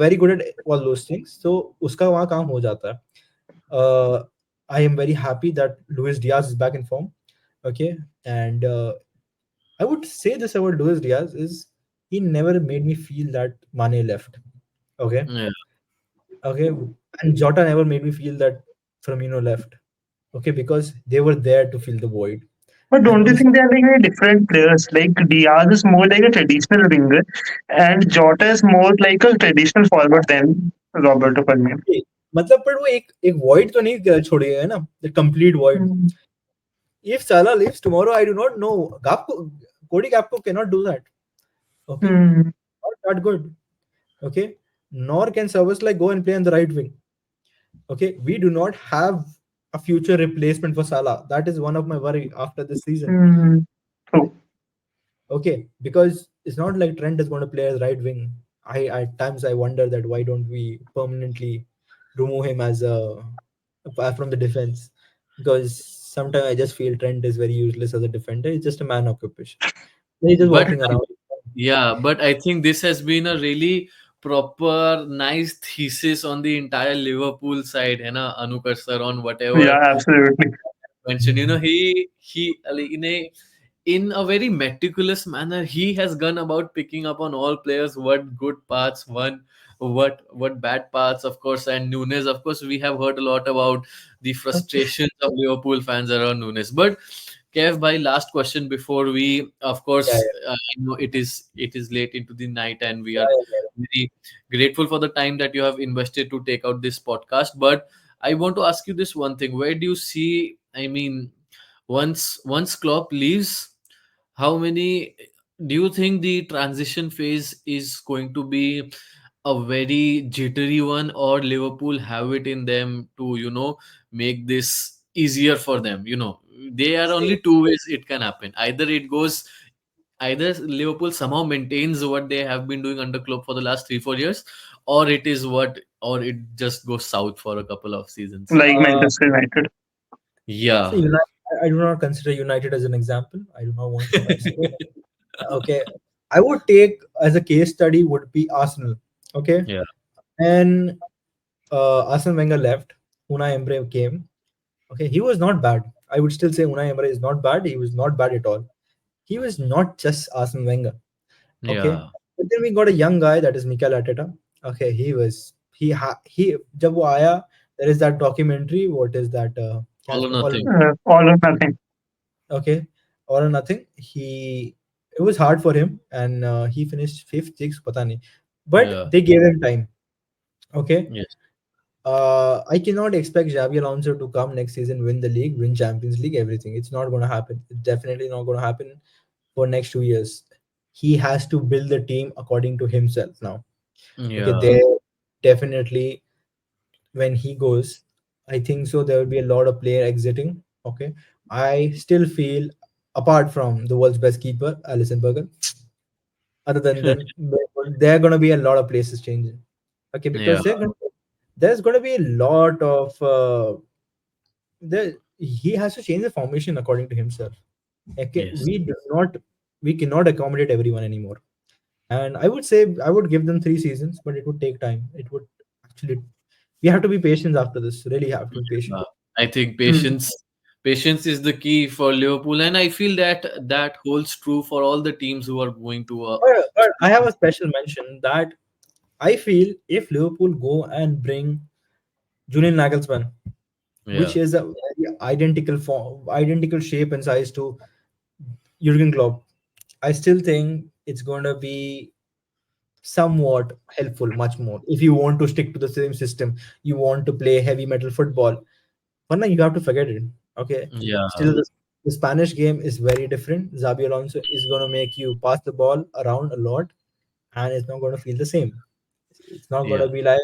very good at all those things. So उसका वहाँ काम हो जाता है. Uh, I am very happy that Luis Diaz is back in form. Okay, and I would say this about Luis Diaz is he never made me feel that Mane left. Okay, Yeah. okay, and Jota never made me feel that Firmino left. Okay, because they were there to fill the void. But And don't you once think they are like very different players? Like Diaz is more like a traditional winger, and Jota is more like a traditional forward than Roberto Firmino. मतलब पर वो एक एक void तो नहीं छोड़ेगा है ना, the complete void. Hmm. If Salah leaves tomorrow, I do not know. Gakpo, Cody Gakpo cannot do that. Okay, Hmm. not that good. Okay, nor can Service like go and play on the right wing. Okay, we do not have a future replacement for Salah. That is one of my worry after this season. Hmm. True. Okay, because it's not like Trent is going to play as right wing. I at times I wonder that why don't we permanently remove him as a from the defense, because sometimes I just feel Trent is very useless as a defender. He's just a man occupation. He's just But walking around. yeah, but I think this has been a really proper, nice thesis on the entire Liverpool side, है ना, Anukarsh sir, on whatever Yeah, absolutely. mentioned. He like, in a very meticulous manner, he has gone about picking up on all players what good parts, what bad parts, of course. And Nunes, of course, we have heard a lot about the frustrations of Liverpool fans around Nunes. But Kev, by last question before we, of Yeah, course, I know it is late into the night, and we are yeah, very grateful for the time that you have invested to take out this podcast. But I want to ask you this one thing: where do you see? I mean, once Klopp leaves, how many do you think the transition phase is going to be a very jittery one, or Liverpool have it in them to make this easier for them? There are yeah. only two ways it can happen. Either Liverpool somehow maintains what they have been doing under Klopp for the last 3-4 years, or it just goes south for a couple of seasons. Like Uh, Manchester United. so Yeah, United, I do not consider United as an example. I do not want to consider. Okay, I would take as a case study would be Arsenal. Okay, yeah, and Arsene Wenger left. Unai Emery came. Okay, he was not bad. I would still say Unai Emery is not bad. He was not bad at all. He was not just Arsene Wenger. Okay, yeah. but then we got a young guy that is Mikel Arteta. Okay, he जब वो आया, there is that documentary. What is that? क्या है All or उसका? All nothing. All or nothing. okay, all or nothing. He it was hard for him, and he finished fifth, sixth, पता नहीं. but Yeah. they gave him time. Okay. Yes. I cannot expect Xabi Alonso to come next season, win the league, win Champions League, everything. It's not going to happen. It's definitely not going to happen for next 2 years. He has to build the team according to himself now. Okay, Yeah. there definitely when he goes, I think so. There will be a lot of player exiting. Okay, I still feel apart from the world's best keeper, Alison Berger, other than then there are going to be a lot of places changing. Okay, Yeah. because there's going to be a lot of there. He has to change the formation according to himself. Okay, Yes. we cannot accommodate everyone anymore. And I would say I would give them 3 seasons, but it would take time. It would actually we have to be patient after this. Really have to be patient. I think Hmm. patience is the key for Liverpool, and I feel that that holds true for all the teams who are going to But I have a special mention that I feel if Liverpool go and bring Julian Nagelsmann, yeah. which is a very identical form, identical shape and size to Jurgen Klopp, I still think it's going to be somewhat helpful, much more. If you want to stick to the same system, you want to play heavy metal football, well, now you have to forget it. Okay. Yeah. Still, the Spanish game is very different. Xabi Alonso is going to make you pass the ball around a lot, and it's not going to feel the same. It's not going Yeah. to be like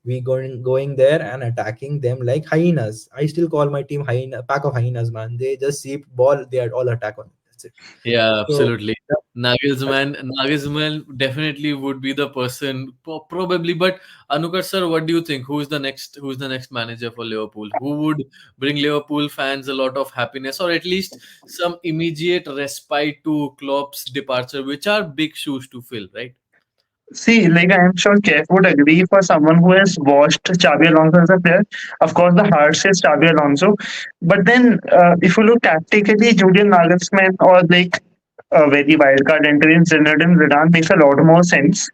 we going there and attacking them like hyenas. I still call my team hyena, pack of hyenas, man. They just see ball, they are all attack on it. That's it. Yeah, So absolutely. that- that's Nagelsmann definitely would be the person, probably. But Anukar sir, what do you think? Who is the next? Who is the next manager for Liverpool? Who would bring Liverpool fans a lot of happiness, or at least some immediate respite to Klopp's departure, which are big shoes to fill, right? See, like I am sure Kev would agree for someone who has watched Xabi Alonso as a player. Of course, the heart says Xabi Alonso, but then if you look tactically, Julian Nagelsmann or like a very wild card entry in Zinedine Zidane makes a lot more sense,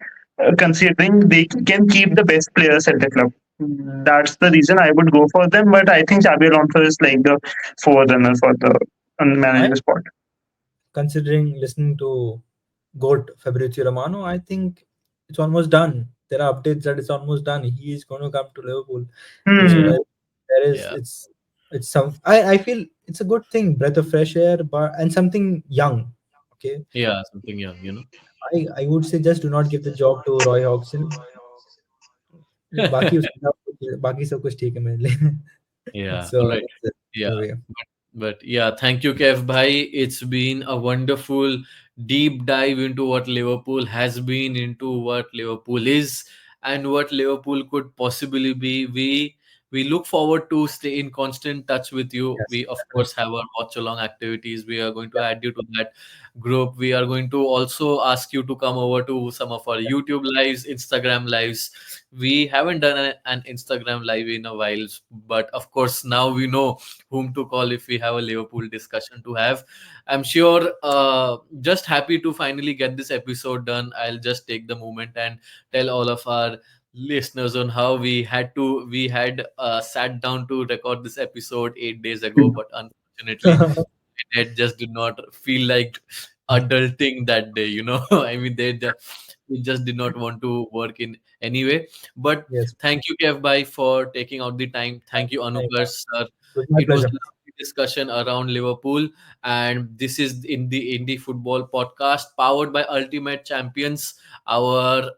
considering they can keep the best players at the club. That's the reason I would go for them. But I think Xabi Alonso is like the forerunner for the I manager spot. considering listening to Goat Fabrizio Romano, I think it's almost done. There are updates that it's almost done. He is going to come to Liverpool. It's Hmm. there is Yeah, it's some. I feel it's a good thing, breath of fresh air, but and something young. Okay, yeah, something young, I would say just do not give the job to Roy Hodgson. बाकी बाकी सब कुछ ठीक है मेरे लिए. Yeah, So all right. that's it. Yeah. In a way. But yeah, thank you, Kev Bhai. It's been a wonderful deep dive into what Liverpool has been, into what Liverpool is, and what Liverpool could possibly be. We look forward to stay in constant touch with you. Yes, We of definitely. course have our watch along activities. We are going to add you to that group. We are going to also ask you to come over to some of our YouTube lives, Instagram lives. We haven't done an Instagram live in a while, but of course now we know whom to call if we have a Liverpool discussion to have. I'm sure, just happy to finally get this episode done. I'll just take the moment and tell all of our listeners on how we had sat down to record this episode 8 days ago, but unfortunately it just did not feel like adulting that day, I mean, they just did not want to work in any way. But Yes. thank you, Kev Bhai, for taking out the time. Thank you, It Anukar sir. was my It was a pleasure. lovely discussion around Liverpool, and this is in the Indie Football Podcast, powered by Ultimate Champions, our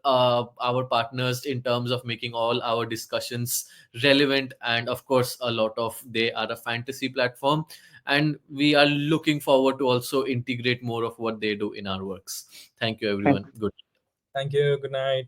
partners in terms of making all our discussions relevant, and of course, a lot of they are a fantasy platform, and we are looking forward to also integrate more of what they do in our works. Thank you, everyone. Good. Thank you. Good night.